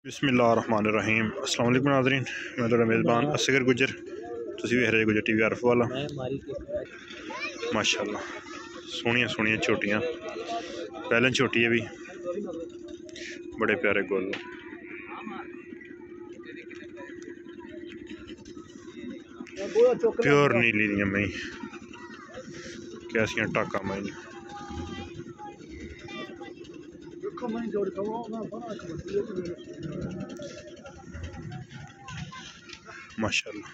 बिस्मिल्लाहिर्रहमानिर्रहीम। अस्सलाम वालेकुम नाज़रीन, मैं तो मेज़बान असगर गुजर, तुसी वेख रहे गुजर टीवी आरफ वाला। माशाअल्लाह सोहनियां सोहनियां झोटियां, पैलन झोटी है भी, बड़े प्यारे गोल, प्योर नीली दियां मई, कैसियां टाका मई, माशाअल्लाह।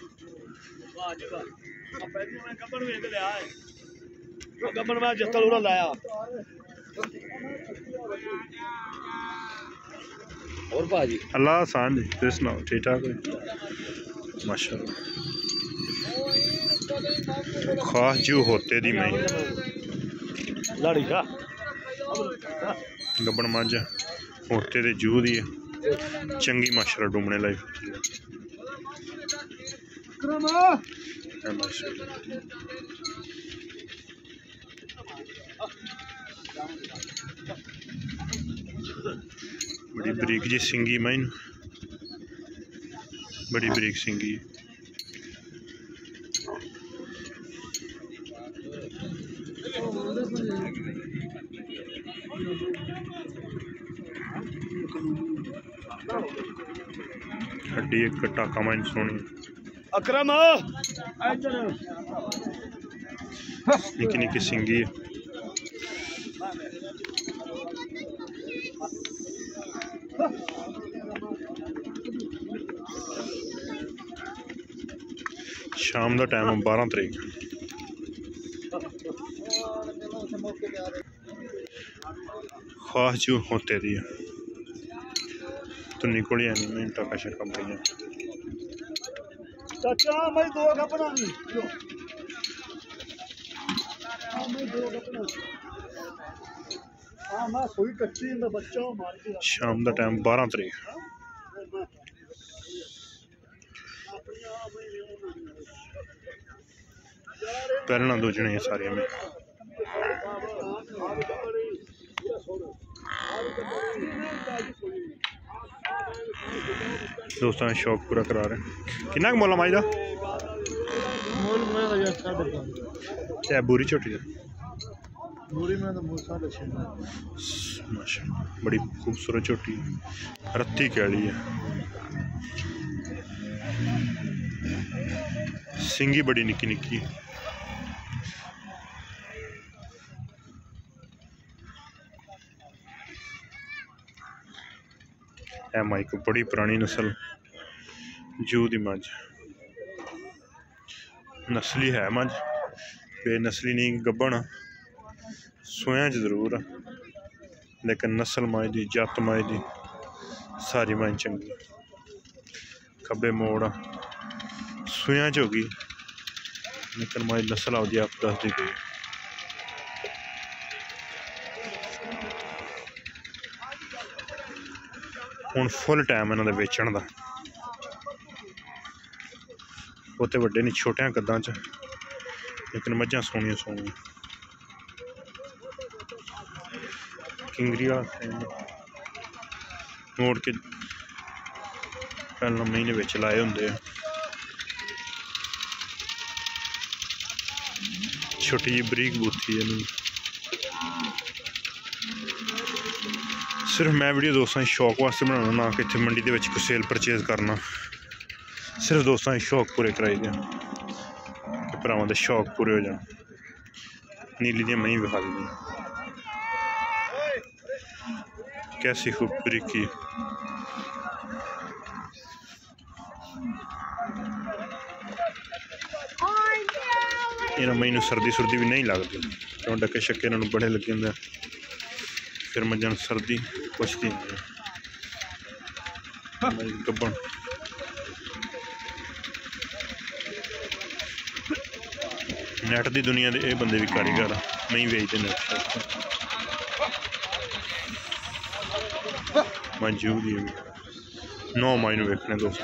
अल्लाह आसान जी, तुम सुनाओ ठीक ठाक हो? माशाअल्लाह। खास जू होते दी मई, गब्बन मझ होते दे जू दी चंगी माशाअल्लाह डूमने लाई। बड़ी बरीक जी सिंगी माइन, बड़ी बरीक सिंगी, हड्डी एक टाका माइन सोनी, अकरम निकी निकी सिंगी, शाम का टाइम 12 तरीक, खास जू होते दी तो निकल नहीं मैं टाका शका पाई। चाचा मैं दो कपड़ा नहीं हां मैं सोई कच्ची में बच्चा मार के शाम का टाइम 12 तरीक, पहलना दूजने सारिया में। दोस्तों शौक पूरा करा रहे हैं। किन्ना मोला माई का बुरी छोटी माशाअल्लाह, बड़ी खूबसूरत छोटी रत्ती कैली है, सिंगी बड़ी निकी निकी, है माई को बड़ी पुरानी नस्ल जू दी मझ, नस्ली है मझ, बेनस्ली नहीं, गब्बन सोया जरूर है लेकिन नस्ल माई दी जत माई दी सारी माई चंगी। खब्बे मोड़ सोया च होगी लेकिन माई नस्ल आवदी आप दसदी गई। हुण फुल टाइम इन्हां दे वेचण दा, वो तो वड्डे नहीं छोटिया कद्दां च लेकिन मझां सोहनियां सोहनियां। किंगरी मोड़ के पहले महीने बिच लाए होंगे, छोटी जी बरीक बूथी है। सिर्फ मैं वीडियो दोस्तों शौक वास्ते बनाना, ना कि इतने मंडी के कोई सेल परचेज करना, सिर्फ दोस्तों शौक पूरे कराई दे, भरावां दे शौक पूरे हो जाए। नीली दी मई विखा दी, कैसी खूब बरीकी, इन्होंने मई सर्दी सुर्दी भी नहीं लगती क्यों डके शके इन्होंने बड़े लगे होंगे, फिर मझां सर्दी पुछती नहीं। गब्बन नैट की दुनिया के बंदे भी कारीगर नहीं बेचते नैट मैं जू दी 9 मई नूं वेखने दोस्त।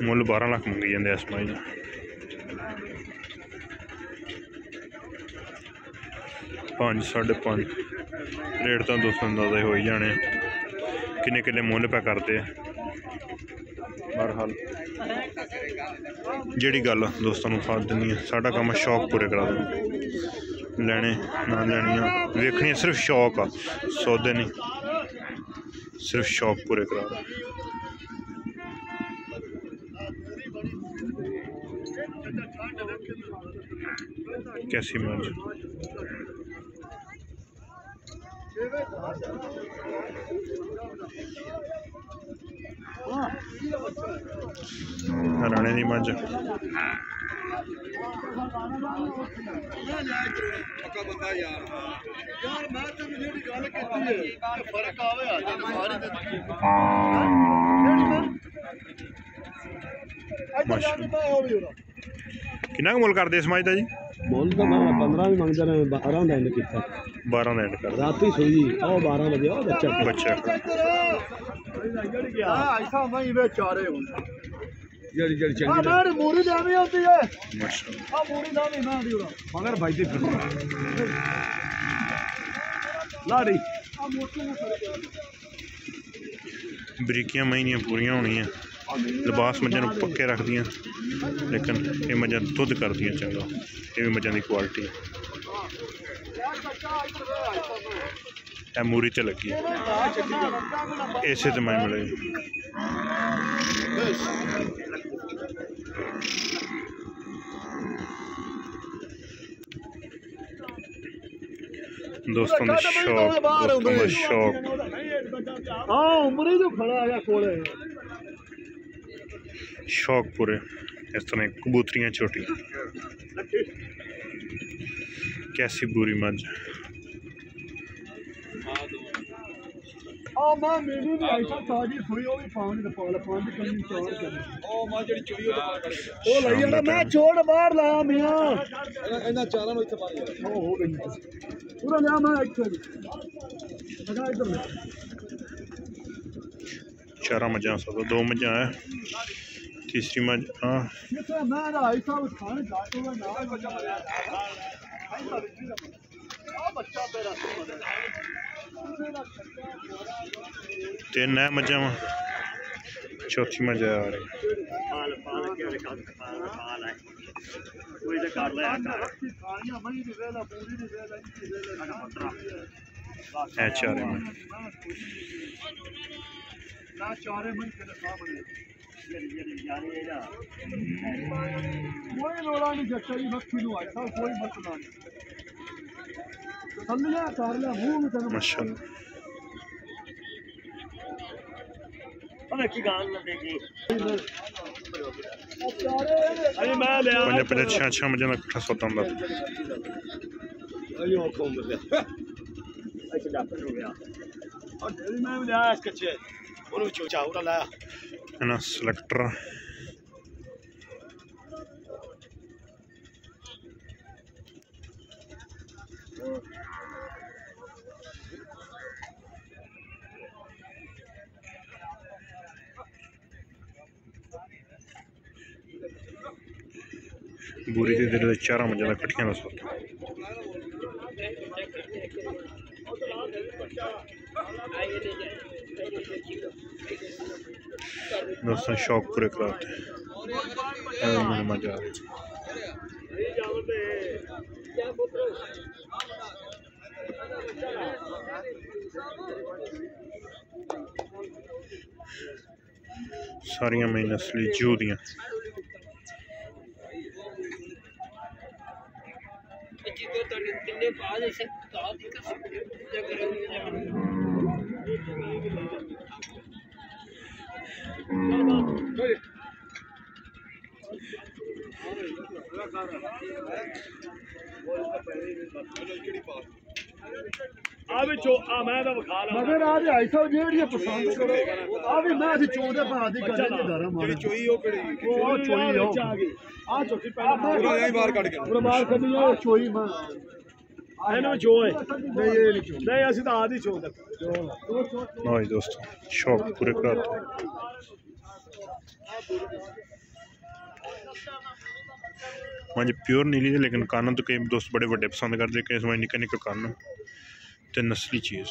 मुल 12 लाख मंगी जाते इस माई का। 5 साढ़े 5 रेट तो दोस्तों अंदाजा हो ही जाने किन्ने किन्ने मुल पे करते। बहरहाल जी गल दोस्तों खाद देनी है साडा काम शौक पूरे करा देने लैने ना लैनियां वेखनियां सिर्फ शौक आ सौदे नहीं सिर्फ शौक पूरे करा दे। कैसी मर्ज हरियाणे की मझ किन्ना मुल करते इस मझ का जी? मुल तो मैं 15 भी मंगते रहे 12 का एंड किया 12 का एंड कर रात ही सुई 12 बजे बच्चा बच्चा मूरी दामी होती है माशाअल्लाह मूरी दामी ना दी मगर भाई दी लाड़ी बरीकियां महीनियां पूरियां होनी लिबास मझां पक्के रख दियां लेकिन ये मझां दुध कर दियां चंगा ये भी मझां की क्वालिटी है मूरी च लगी इसे तो मैं मिले दोस्तों का शौक शौक पूरे इस तरह कबूतरियां छोटी कैसी बुरी मझ मैं छोड़ बाहर लाया मियां पूरा लिया मैं चारा मझा सकता 2 मझा है तीसरी मझ हाँ तीन है मझा वा चौथी मझा आ रही है चारे में कोई रोला नहीं जट्टा जी मक्खी नु आया कोई मसला नहीं समझा कर लिया मुंह में तेरे माशाअल्लाह अरे की गाल न देखी अरे मैं ले आ 5 मझा का इकट्ठा सौदा होंदा अयो कौन दे अच्छा डाक्टर हो गया और डेरी में ले आया कच्चे और चोचा उड़ा लाया है ना सेलेक्टर बुरी दे दिल 4 मझा का इकट्ठियां का सौदा दोस्तों शौक पूरे कराते मजा आ रही सारियां मई नस्ली जू दियां मगर आज आई साहब जेड़ी पसंद करो आ भी मैं सी चोदे पा दी कर दे धर्म मार चोई ओ केड़ी ओ चोई हो आ चोटी पहले बाहर काट के पूरा बाहर कर दियो चोई मां नहीं असि तो आधी चो हाँ जी दोस्तों शौक पूरे कराते मांझे प्योर नीली है लेकिन कान तो कई दोस्त बड़े बड़े पसंद करते कई समय निक्के निक्के कान ते नस्ली चीज़